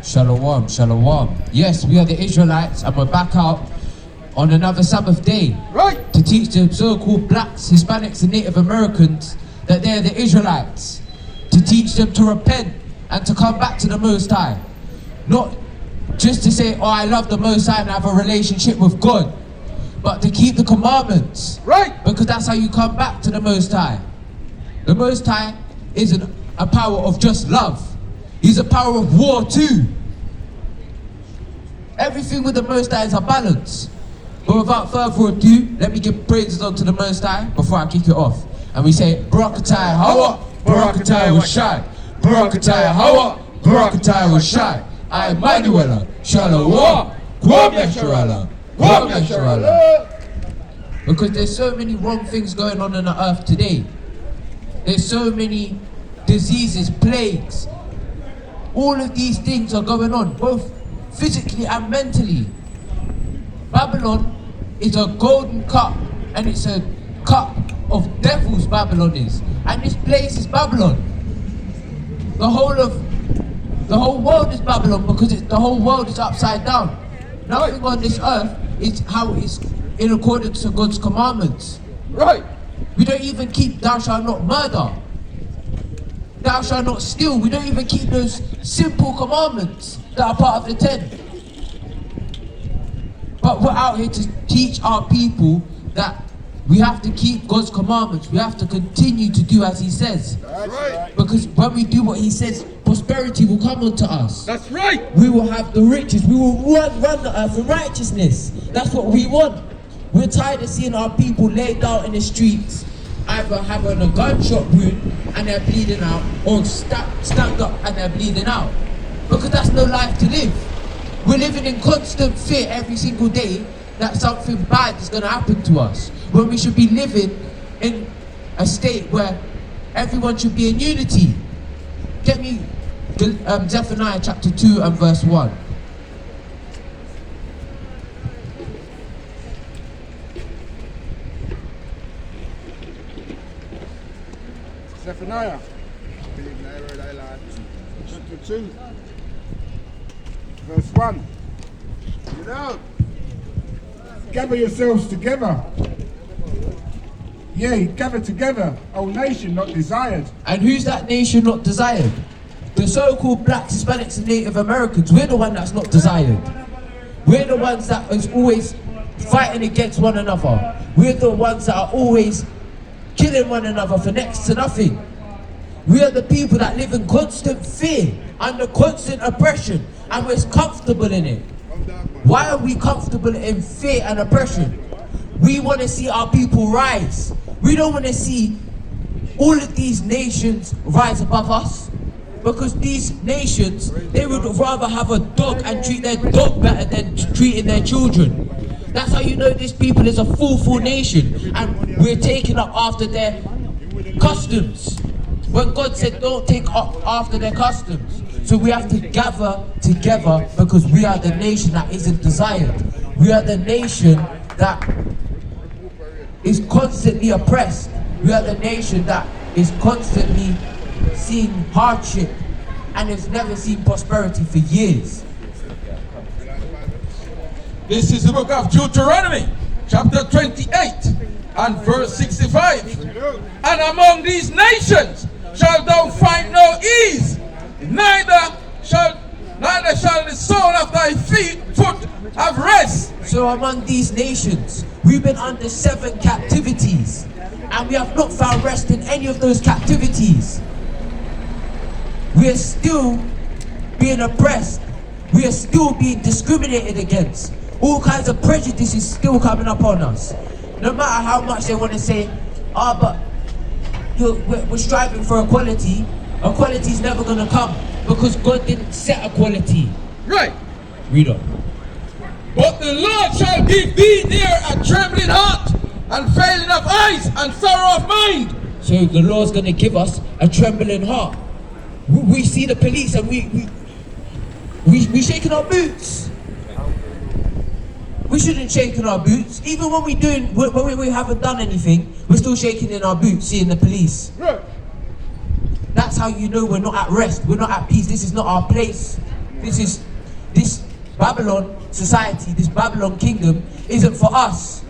Shalom, shalom. Yes, we are the Israelites and we're back out on another Sabbath day. Right. To teach the so-called blacks, Hispanics and Native Americans that they're the Israelites. To teach them to repent and to come back to the Most High. Not just to say, oh, I love the Most High and have a relationship with God, but to keep the commandments. Right. Because that's how you come back to the Most High. The Most High isn't a power of just love. He's a power of war too. Everything with the Most High is a balance. But without further ado, let me give praises unto the Most High before I kick it off. And we say, Barakatai Hawa, Barakatai was shy. Barakatai Hawa, Barakatai was shy. I Emmanuel, Shalom, Kwam Yasharala, Kwam Yasharala. Because there's so many wrong things going on the earth today. There's so many diseases, plagues. All of these things are going on, both physically and mentally. Babylon is a golden cup, and it's a cup of devils, Babylon is. And this place is Babylon. The whole world is Babylon, because the whole world is upside down. Nothing on this earth is how it's in accordance to God's commandments. Right. We don't even keep thou shalt not murder. Thou shalt not steal. We don't even keep those simple commandments that are part of the 10. But we're out here to teach our people that we have to keep God's commandments. We have to continue to do as He says. That's right. Because when we do what He says, prosperity will come unto us. That's right. We will have the riches. We will run the earth in righteousness. That's what we want. We're tired of seeing our people laid out in the streets, either having a gunshot wound and they're bleeding out, or stabbed up and they're bleeding out. Because that's no life to live. We're living in constant fear every single day that something bad is going to happen to us, when we should be living in a state where everyone should be in unity. Get me Zephaniah chapter 2 and verse 1. Zephaniah. Chapter 2. Verse 1. You know, gather yourselves together. Yea, gather together, O nation not desired. And who's that nation not desired? The so-called blacks, Hispanics and Native Americans. We're the one that's not desired. We're the ones that is always fighting against one another. We're the ones that are always killing one another for next to nothing. We are the people that live in constant fear, under constant oppression, and we're comfortable in it. Why are we comfortable in fear and oppression? We want to see our people rise. We don't want to see all of these nations rise above us. Because these nations, they would rather have a dog and treat their dog better than treating their children. That's how you know this people is a full nation, and we're taking up after their customs. When God said don't take up after their customs. So we have to gather together, because we are the nation that isn't desired. We are the nation that is constantly oppressed. We are the nation that is constantly seeing hardship and has never seen prosperity for years. This is the book of Deuteronomy, chapter 28 and verse 65. And among these nations shalt thou find no ease, neither shall the sole of thy foot have rest. So among these nations, we've been under 7 captivities, and we have not found rest in any of those captivities. We are still being oppressed. We are still being discriminated against. All kinds of prejudice is still coming up on us. No matter how much they want to say, but we're striving for equality. Equality is never going to come, because God didn't set equality. Right. Read on. But the Lord shall give thee there a trembling heart, and failing of eyes, and sorrow of mind. So the Lord's going to give us a trembling heart. We see the police and we shaking our boots. We shouldn't shake in our boots. Even when we haven't done anything, we're still shaking in our boots, seeing the police. Right. That's how you know we're not at rest. We're not at peace. This is not our place. This Babylon society, this Babylon kingdom isn't for us.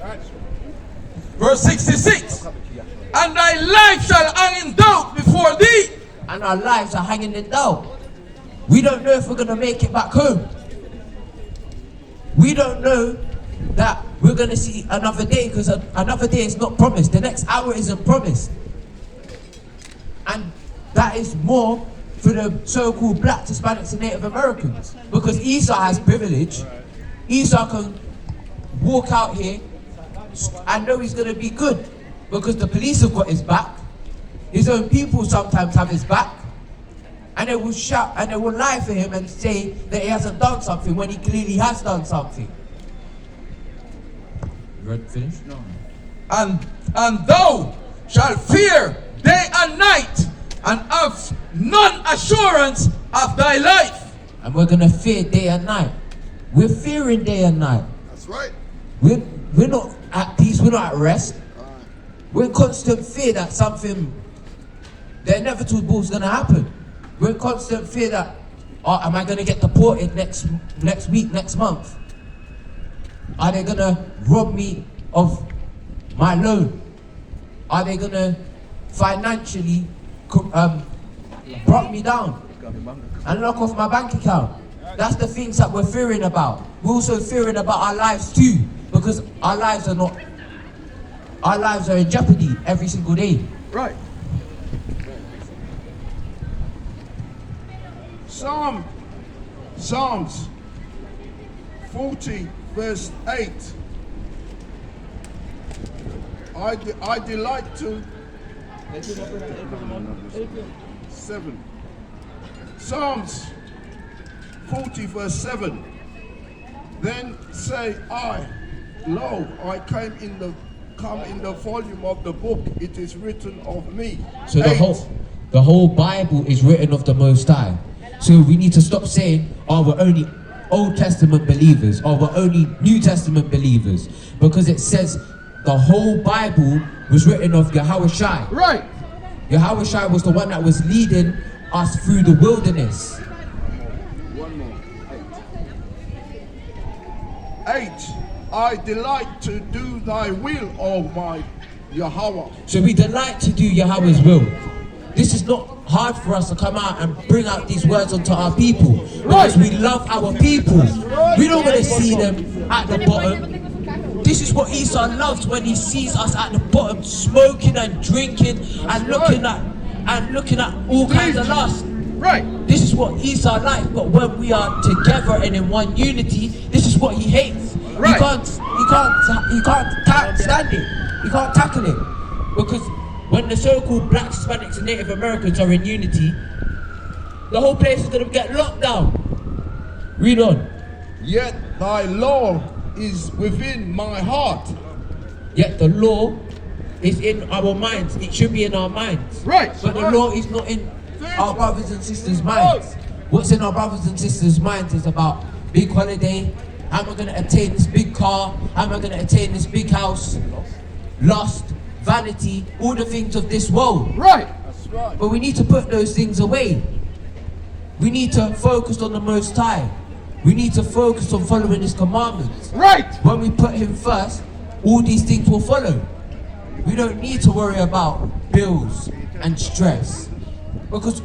Verse 66. And thy life shall hang in doubt before thee. And our lives are hanging in doubt. We don't know if we're going to make it back home. We don't know that we're going to see another day, because another day is not promised. The next hour isn't promised. And that is more for the so-called blacks, Hispanics and Native Americans. Because Esau has privilege. Esau can walk out here and know he's going to be good. Because the police have got his back. His own people sometimes have his back. And they will shout and they will lie for him and say that he hasn't done something when he clearly has done something. You ready to finish? No. And thou shalt fear day and night, and have none assurance of thy life. And we're going to fear day and night. We're fearing day and night. That's right. We're not at peace, we're not at rest. We're in constant fear that something, the inevitable is going to happen. We're in constant fear that, am I going to get deported next week, next month? Are they going to rob me of my loan? Are they going to financially brought me down and lock off my bank account? That's the things that we're fearing about. We're also fearing about our lives too, because our lives are in jeopardy every single day. Right. Psalms 40 verse 8. I delight to 7. Psalms 40 verse 7. Then say I, lo, I come in the volume of the book, it is written of me. So 8. the whole Bible is written of the Most High. So we need to stop saying, oh, we're only Old Testament believers, or we're only New Testament believers, because it says the whole Bible was written of Yahushua. Right. Yahushua was the one that was leading us through the wilderness. One more. 8. I delight to do thy will, O my Yahweh. So we delight to do Yahweh's will. This is not hard for us to come out and bring out these words onto our people, because we love our people. We don't want to see them at the bottom. This is what Esau loves, when he sees us at the bottom, smoking and drinking and looking at all kinds of lust. Right. This is what Esau likes, but when we are together and in one unity, this is what he hates. Right. He can't stand it. He can't tackle it, because when the so-called blacks, Hispanics and Native Americans are in unity, the whole place is going to get locked down. Read on. Yet thy law is within my heart. Yet the law is in our minds. It should be in our minds. Right. But the law is not in our brothers and sisters' minds. What's in our brothers and sisters' minds is about big holiday. How am I going to attain this big car? How am I going to attain this big house? Lust, vanity, all the things of this world. Right. That's right. But we need to put those things away. We need to focus on the Most High. We need to focus on following His commandments. Right. When we put Him first, all these things will follow. We don't need to worry about bills and stress, because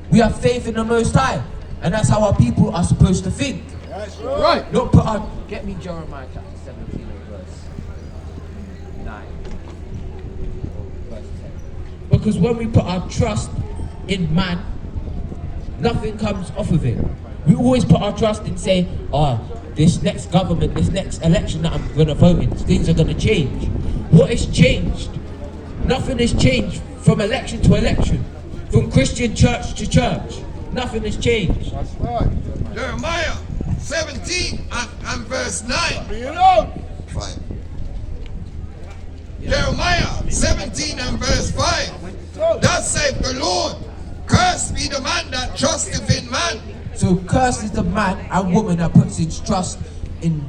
we have faith in the Most High, and that's how our people are supposed to think. That's Right. Not put our... Get me Jeremiah chapter 17 verse 9. Verse 10. Because when we put our trust in man, nothing comes off of it. We always put our trust in say, this next government, this next election that I'm going to vote in, things are going to change. What has changed? Nothing has changed from election to election, from Christian church to church. Nothing has changed. That's right. Jeremiah 17 and verse 9. Be alone. 5. Jeremiah 17 and verse 5. Thus saith the Lord, cursed be the man that trusteth in man. So cursed is the man and woman that puts his trust in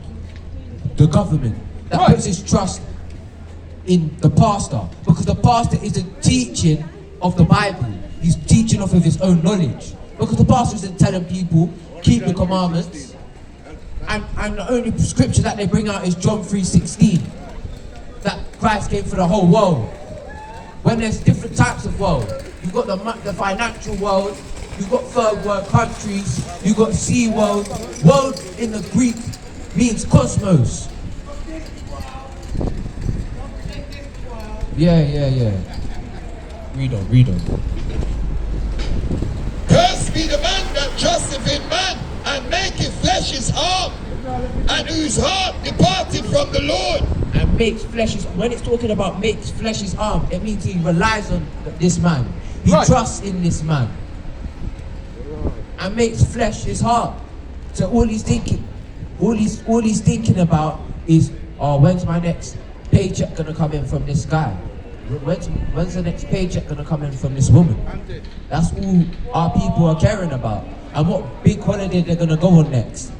the government, that puts his trust in the pastor, because the pastor isn't teaching of the Bible. He's teaching off of his own knowledge, because the pastor isn't telling people keep the commandments. And the only scripture that they bring out is John 3:16. That Christ came for the whole world. When there's different types of world. You've got the financial world, you've got third world countries, you've got sea world. World in the Greek means cosmos. Yeah. Read on. Cursed be the man that trusteth in man, and maketh flesh his arm, and whose heart departed from the Lord. And makes flesh his, when it's talking about makes flesh his arm, it means he relies on this man. He Right. trusts in this man. And makes flesh his heart. So all he's thinking about is, oh, when's my next paycheck gonna come in from this guy? When's the next paycheck gonna come in from this woman? That's all our people are caring about. And what big holiday they're gonna go on next.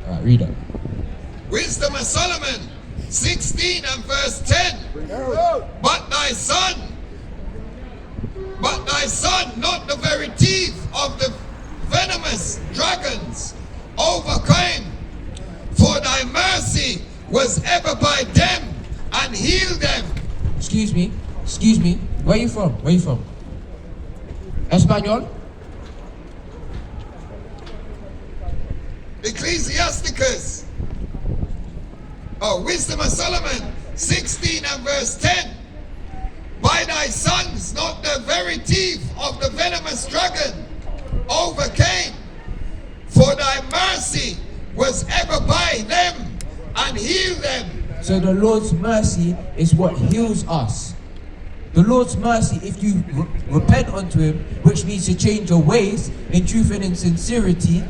Alright, read on. Wisdom of Solomon 16 and verse 10. But thy son, not the very teeth of the venomous dragons, overcame. For thy mercy was ever by them, and healed them. Excuse me. Where you from? Espanol? Ecclesiasticus. Wisdom of Solomon 16 and verse 10. By thy sons, not the very teeth of the venomous dragon overcame. For thy mercy was ever by them, and healed them. So the Lord's mercy is what heals us. The Lord's mercy, if you repent unto him, which means to change your ways in truth and in sincerity,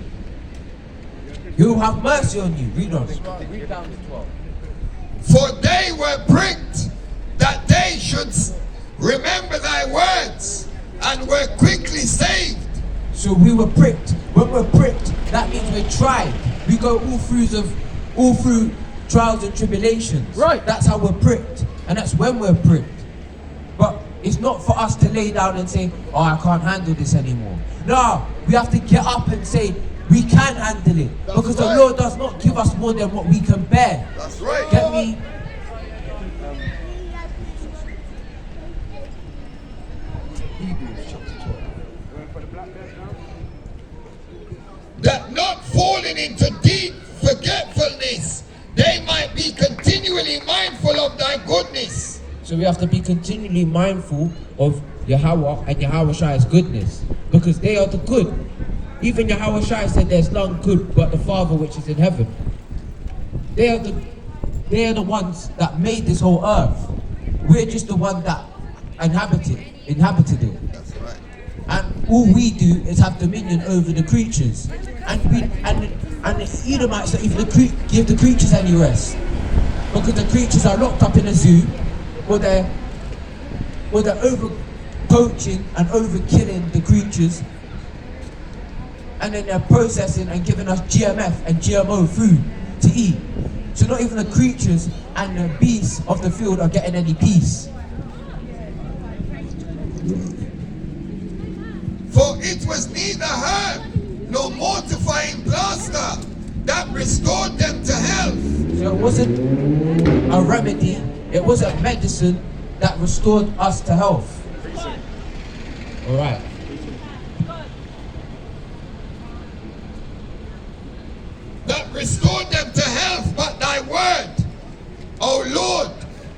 he will have mercy on you. Read on. Read down to 12. For they were pricked, that they should remember thy words, and were quickly saved. So we were pricked. When we're pricked, that means we're tried. We go all through trials and tribulations. Right. That's how we're pricked. And that's when we're pricked. But it's not for us to lay down and say, oh, I can't handle this anymore. No, we have to get up and say, we can handle it. Because the Lord does not give us more than what we can bear. That's right. Get me? That not falling into deep forgetfulness, they might be continually mindful of thy goodness. So we have to be continually mindful of Yahweh and Yahweh Shai's goodness. Because they are the good. Even Yahweh Shai said there's none good but the Father which is in heaven. They are the ones that made this whole earth. We're just the one that inhabited it. That's right. And all we do is have dominion over the creatures. And the Edomites don't even give the creatures any rest. Because the creatures are locked up in a zoo, or they're over poaching and over killing the creatures. And then they're processing and giving us GMF and GMO food to eat. So not even the creatures and the beasts of the field are getting any peace. For it was neither herb nor mortifying plaster that restored them to health. So it wasn't a remedy, it wasn't medicine that restored us to health. Alright. That restored them to health, but thy word, O Lord,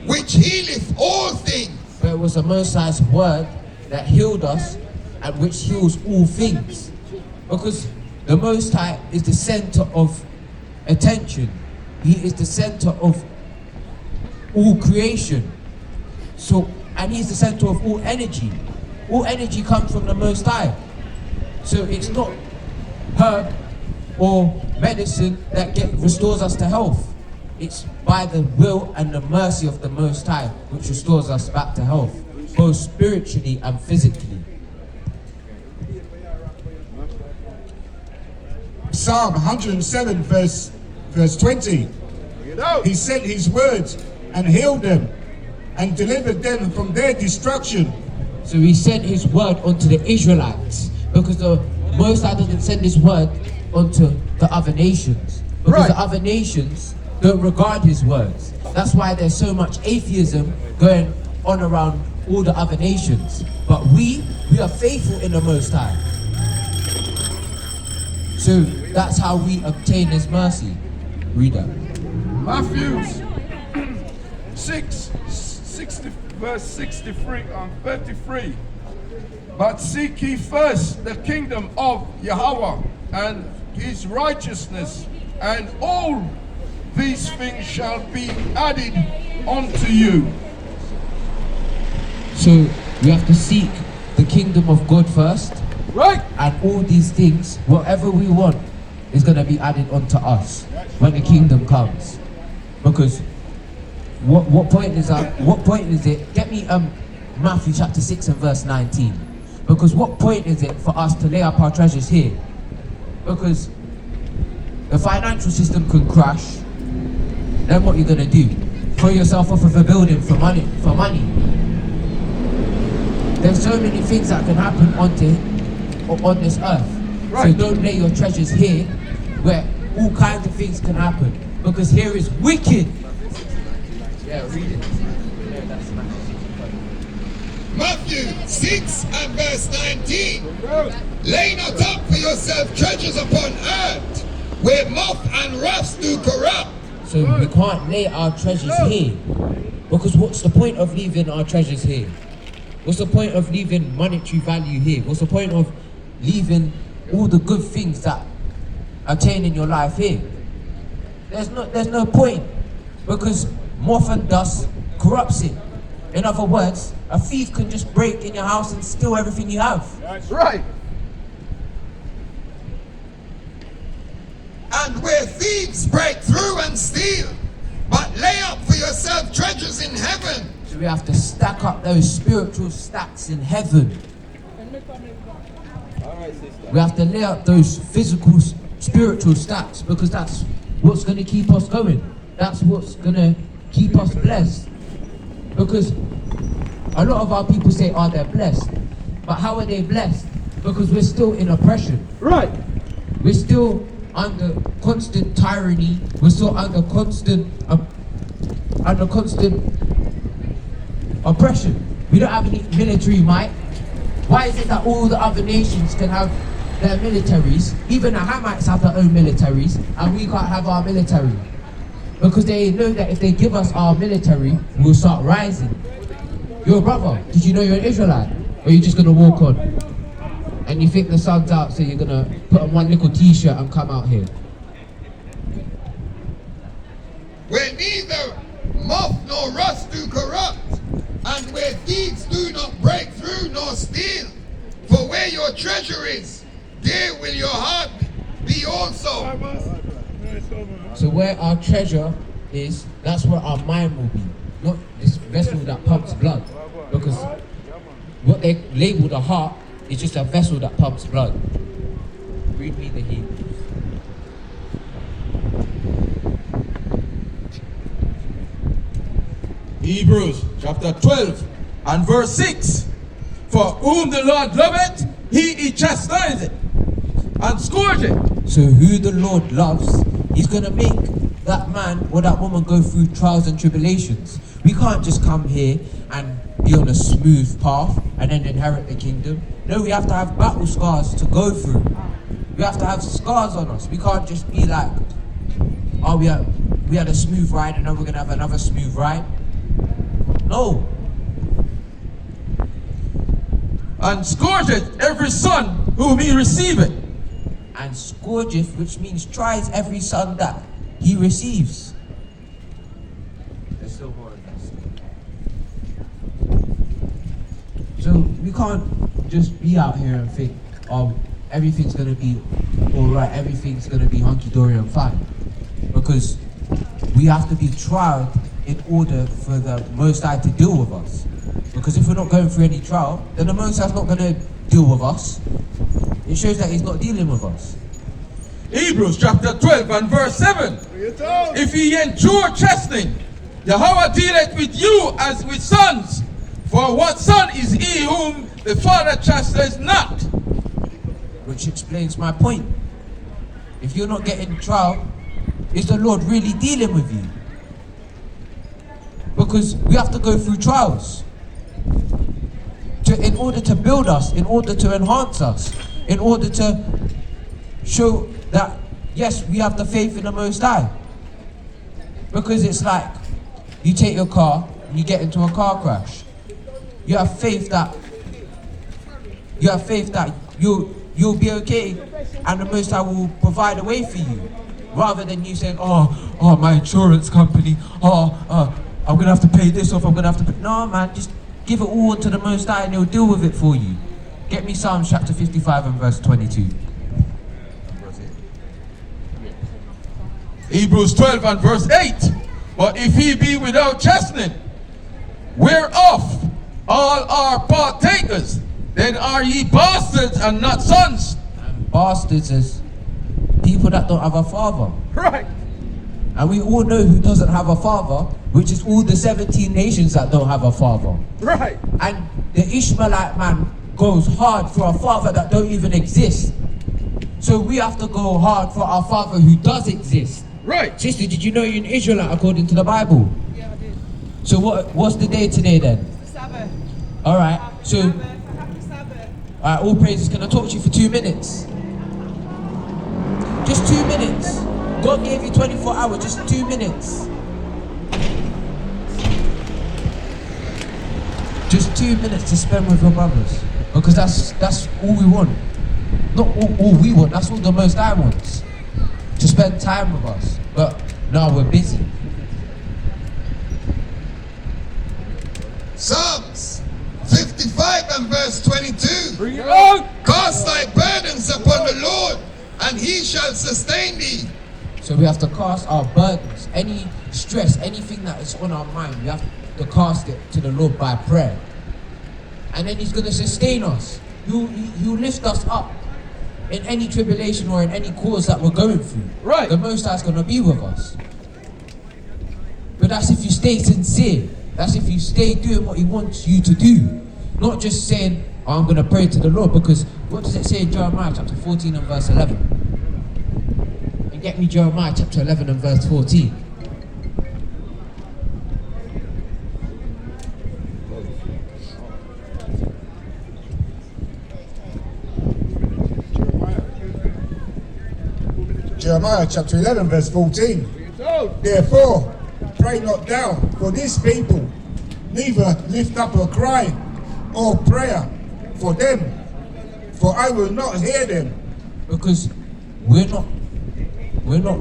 which healeth all things. But it was the Most High's word that healed us and which heals all things. Because the Most High is the center of attention. He is the center of all creation. So, and he's the center of all energy. All energy comes from the Most High. So it's not herb or medicine that restores us to health. It's by the will and the mercy of the Most High which restores us back to health, both spiritually and physically. Psalm 107 verse 20. He sent his words and healed them and delivered them from their destruction. So he sent his word unto the Israelites because the Most High doesn't send his word unto the other nations. Because Right. the other nations don't regard his words. That's why there's so much atheism going on around all the other nations. But we are faithful in the Most High. So that's how we obtain his mercy. Read that. Matthew 60, verse 63 and 33. But seek ye first the kingdom of Yahweh and his righteousness, and all these things shall be added unto you. So we have to seek the kingdom of God first, Right? and all these things, whatever we want, is going to be added onto us when the kingdom comes. Because what point is that? What point is it? Get me Matthew chapter 6 and verse 19. Because what point is it for us to lay up our treasures here? Because the financial system can crash. Then what you gonna do? Throw yourself off of a building for money? There's so many things that can happen on this earth. Right. So don't lay your treasures here where all kinds of things can happen. Because here is wicked. Yeah, read it. Yeah, that's Matthew 6 and verse 19. Lay not up for yourself treasures upon earth, where moth and rust do corrupt. So we can't lay our treasures here. Because what's the point of leaving our treasures here? What's the point of leaving monetary value here? What's the point of leaving all the good things that attain in your life here? There's no point. Because moth and dust corrupts it. In other words, a thief can just break in your house and steal everything you have. Right. And where thieves break through and steal, but lay up for yourself treasures in heaven. So we have to stack up those spiritual stacks in heaven. We have to lay up those physical, spiritual stacks, because that's what's going to keep us going. That's what's going to keep us blessed. Because a lot of our people say, oh, they're blessed. But how are they blessed? Because we're still in oppression. Right. We're still under constant tyranny. We're still under constant oppression. We don't have any military might. Why is it that all the other nations can have their militaries? Even the Hamites have their own militaries, and we can't have our military. Because they know that if they give us our military, we'll start rising. You're a brother. Did you know you're an Israelite? Or are you just gonna walk on? And you think the sun's out, so you're gonna put on one little t-shirt and come out here. Where neither moth nor rust do corrupt, and where thieves do not break through nor steal. For where your treasure is, there will your heart be also. So where our treasure is, that's where our mind will be. Not this vessel that pumps blood. Because what they label the heart is just a vessel that pumps blood. Read me the Hebrews. Hebrews chapter 12 and verse 6. For whom the Lord loveth, he chastiseth and scourgeth. So who the Lord loves, he's going to make that man or that woman go through trials and tribulations. We can't just come here and be on a smooth path and then inherit the kingdom. No, we have to have battle scars to go through. We have to have scars on us. We can't just be like, oh, we had a smooth ride and now we're going to have another smooth ride. No. And scourgeth every son whom he receiveth. And scourgeth, which means tries every son that he receives. There's still more of this. So we can't just be out here and think, oh, everything's gonna be alright, everything's gonna be hunky-dory and fine. Because we have to be tried in order for the Most High to deal with us. Because if we're not going through any trial, then the Most High's not gonna deal with us. It shows that he's not dealing with us. Hebrews chapter 12 and verse 7. If ye endure chastening, Yahweh dealeth with you as with sons. For what son is he whom the Father chastises not? Which explains my point. If you're not getting trial, is the Lord really dealing with you? Because we have to go through trials in order to build us, in order to enhance us, in order to show that, yes, we have the faith in the Most High. Because it's like, you take your car, and you get into a car crash. You have faith that you'll be okay, and the Most High will provide a way for you, rather than you saying, oh, my insurance company, I'm gonna have to pay this off, I'm gonna have to pay. No, man, just give it all to the Most High and He'll deal with it for you. Get me Psalms chapter 55 and verse 22. Hebrews 12 and verse 8. But if he be without chastening, whereof all are partakers, then are ye bastards and not sons. And bastards is people that don't have a father. Right. And we all know who doesn't have a father, which is all the 17 nations that don't have a father. Right. And the Ishmaelite man goes hard for a father that don't even exist. So we have to go hard for our father who does exist. Right. Sister, did you know you're an Israelite according to the Bible? Yeah, I did. So what's the day today then? Sabbath. Alright, so Happy Sabbath. alright, all praises. Can I talk to you for 2 minutes? Just 2 minutes. God gave you 24 hours, just 2 minutes. Just 2 minutes to spend with your brothers. Because that's all we want. Not all we want, that's all the Most High wants. To spend time with us. But no, we're busy. Psalms 55 and verse 22. Bring it on. Cast thy burdens upon the Lord, and he shall sustain thee. So we have to cast our burdens, any stress, anything that is on our mind, we have to cast it to the Lord by prayer. And then He's going to sustain us. He'll lift us up in any tribulation or in any cause that we're going through. Right. The Most High is going to be with us. But that's if you stay sincere. That's if you stay doing what He wants you to do. Not just saying, I'm going to pray to the Lord. Because what does it say in Jeremiah chapter 14 and verse 11? Get me Jeremiah chapter 11 and verse 14. Jeremiah chapter 11 verse 14. Therefore, pray not thou for this people, neither lift up a cry or prayer for them, for I will not hear them. Because we're not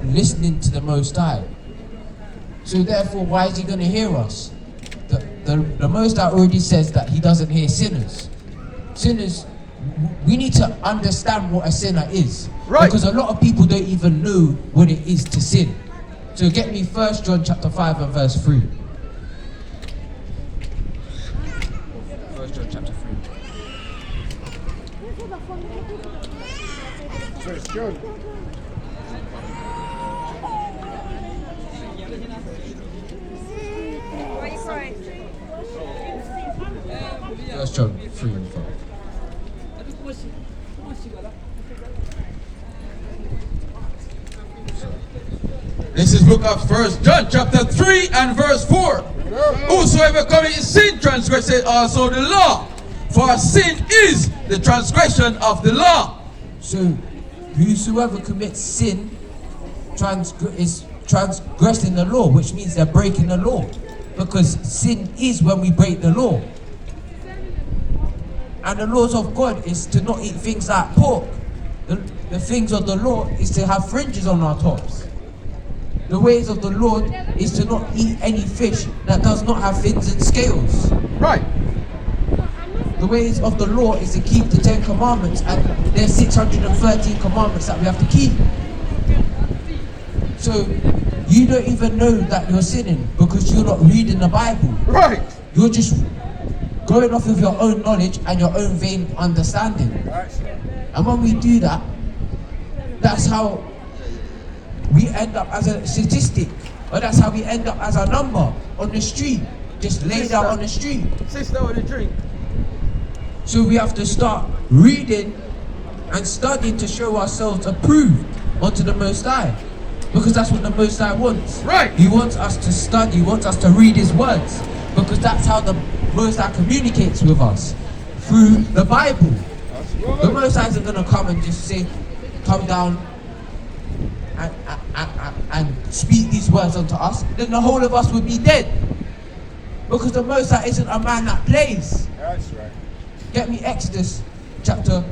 listening to the Most High. So therefore, why is He going to hear us? The Most High already says that He doesn't hear sinners. Sinners, we need to understand what a sinner is. Right. Because a lot of people don't even know what it is to sin. So get me 1 John chapter 5 and verse 3. 1 John chapter 3. First John. Why are you crying? 1 John 3 and 5. This is book of 1 John chapter 3 and verse 4. Whosoever committeth sin transgresseth also the law. For sin is the transgression of the law. So, whosoever commits sin is transgressing the law, which means they're breaking the law. Because sin is when we break the law. And the laws of God is to not eat things like pork. The things of the law is to have fringes on our tops. The ways of the Lord is to not eat any fish that does not have fins and scales. Right. The ways of the law is to keep the 10 commandments, and there's 613 commandments that we have to keep. So you don't even know that you're sinning because you're not reading the Bible. Right. You're just going off of your own knowledge and your own vain understanding. And when we do that, that's how we end up as a statistic, or that's how we end up as a number on the street. just laid out on the street. Sister with a drink. So we have to start reading and studying to show ourselves approved unto the Most High. Because that's what the Most High wants. Right. He wants us to study, he wants us to read his words. Because that's how the Most High communicates with us. Through the Bible. The Most High isn't going to come and just say, come down and speak these words unto us. Then the whole of us would be dead. Because the Most High isn't a man that plays. That's right. Get me Exodus chapter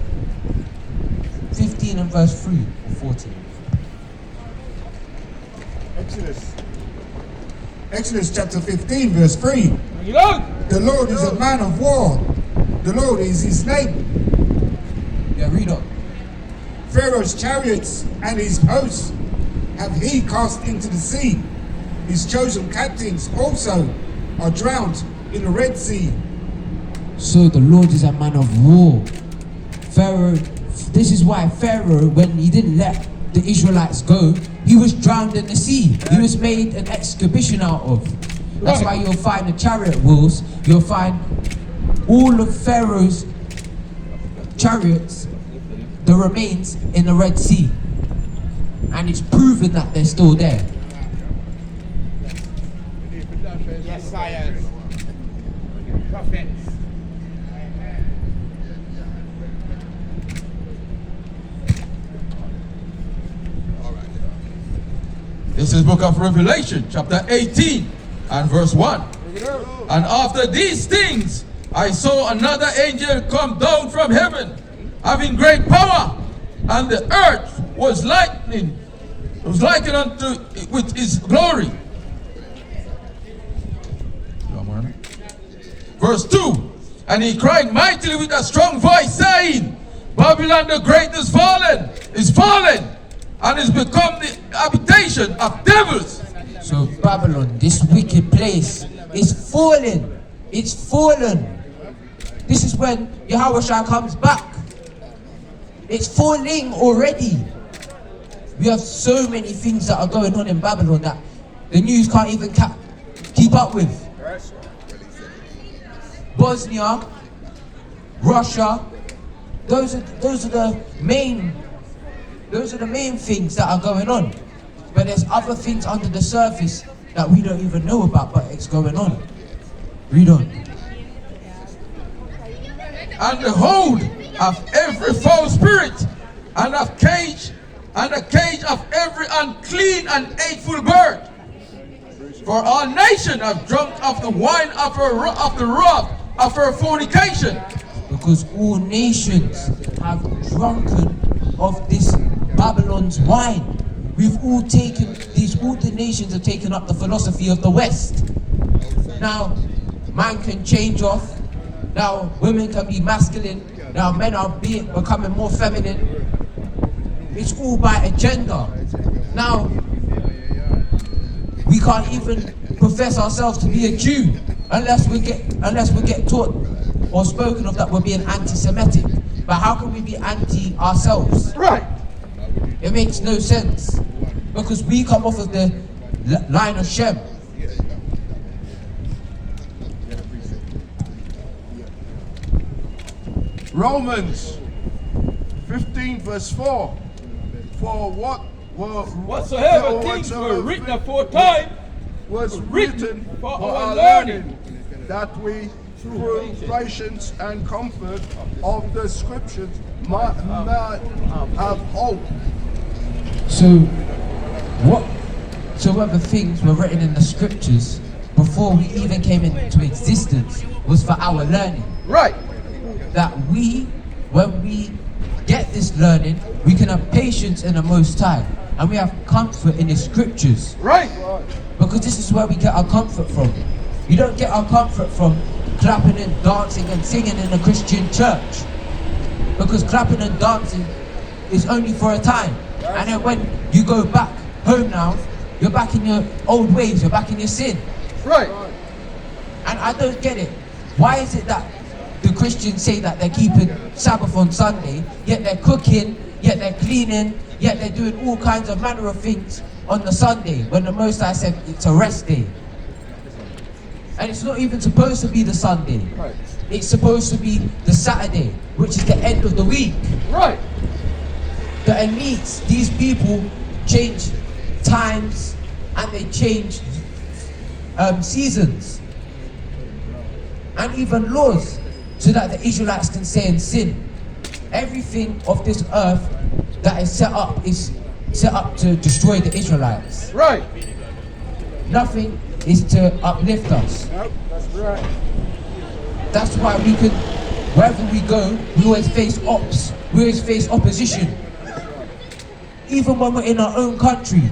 15 and verse 3 or 14. Exodus chapter 15 verse 3. Bring it on. The Lord is a man of war. The Lord is his name. Yeah, read on. Pharaoh's chariots and his hosts have he cast into the sea. His chosen captains also are drowned in the Red Sea. So the Lord is a man of war. Pharaoh, this is why Pharaoh, when he didn't let the Israelites go, he was drowned in the sea. He was made an exhibition out of. That's why you'll find the chariot wheels, you'll find all of Pharaoh's chariots, the remains in the Red Sea. And it's proven that they're still there. Yes, science. Prophets. This is book of Revelation, chapter 18 and verse 1. And after these things, I saw another angel come down from heaven, having great power, and the earth was likened unto with his glory. Verse 2, and he cried mightily with a strong voice, saying, Babylon the great is fallen, and is become the habitation of devils. So Babylon, this wicked place, is fallen. It's fallen. This is when Yahushua comes back. It's falling already. We have so many things that are going on in Babylon that the news can't even keep up with. Bosnia, Russia, those are the main things that are going on. But there's other things under the surface that we don't even know about, but it's going on. Read on. And the hold of every foul spirit, and the cage of every unclean and hateful bird. For all nations have drunk of the wine of the wrath of her fornication. Because all nations have drunken of this Babylon's wine. We've all taken all the nations have taken up the philosophy of the West. Now, man can change off. Now, women can be masculine. Now, men are becoming more feminine. It's all by agenda. Now, we can't even profess ourselves to be a Jew unless we get taught or spoken of that we're being anti-Semitic. But how can we be anti ourselves? Right. It makes no sense. Because we come off of the line of Shem. Romans 15 verse 4. For Whatsoever things were written aforetime was written for for our our learning, learning, that we through patience and comfort of the scriptures might have hope. So, whatsoever things were written in the scriptures before we even came into existence was for our learning. right. That when we get this learning, we can have patience in the Most High, and we have comfort in the scriptures. Right. Because this is where we get our comfort from. You don't get our comfort from clapping and dancing and singing in a Christian church. Because clapping and dancing is only for a time. And then when you go back home now, you're back in your old ways, you're back in your sin. Right. And I don't get it. Why is it that the Christians say that they're keeping Sabbath on Sunday, yet they're cooking, yet they're cleaning, yet they're doing all kinds of manner of things on the Sunday, when the Most High said it's a rest day? And it's not even supposed to be the Sunday. Right. It's supposed to be the Saturday, which is the end of the week. Right. The elites, these people change times and they change seasons and even laws so that the Israelites can stay in sin. Everything of this earth that is set up to destroy the Israelites. Right. Nothing is to uplift us. Nope, that's right. That's why we can, wherever we go, we always face we always face opposition. Even when we're in our own country.